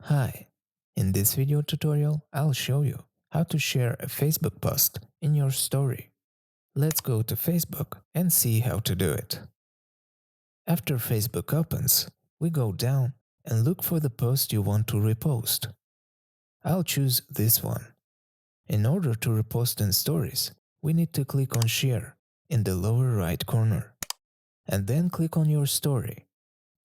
Hi, in this video tutorial I'll show you how to share a Facebook post in your story. Let's go to Facebook and see how to do it. After Facebook opens, we go down and look for the post you want to repost. I'll choose this one. In order to repost in stories, we need to click on Share in the lower right corner and then click on your story.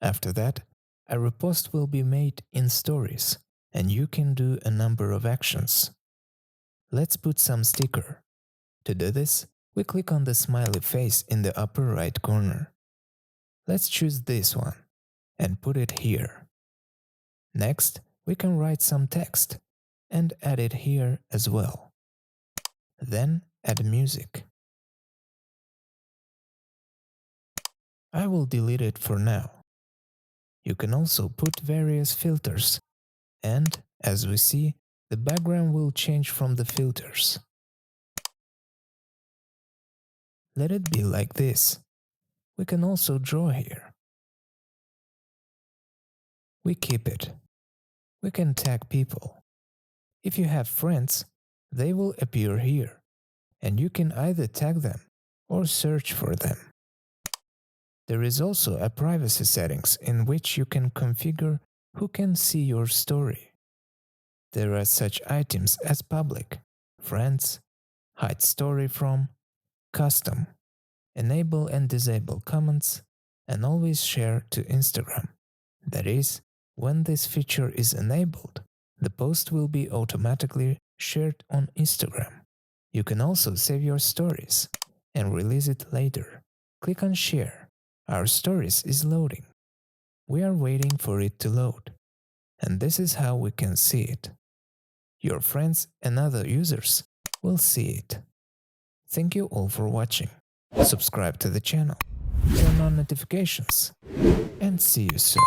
After that, a repost will be made in stories and you can do a number of actions. Let's put some sticker. To do this, we click on the smiley face in the upper right corner. Let's choose this one and put it here. Next, we can write some text and add it here as well. Then add music. I will delete it for now. You can also put various filters, and as we see, the background will change from the filters. Let it be like this. We can also draw here. We keep it. We can tag people. If you have friends, they will appear here, and you can either tag them or search for them. There is also a privacy settings in which you can configure who can see your story. There are such items as public, friends, hide story from, custom, enable and disable comments, and always share to Instagram. That is, when this feature is enabled, the post will be automatically shared on Instagram. You can also save your stories and release it later. Click on Share. Our stories is loading. We are waiting for it to load. And this is how we can see it. Your friends and other users will see it. Thank you all for watching. Subscribe to the channel, turn on notifications, and see you soon.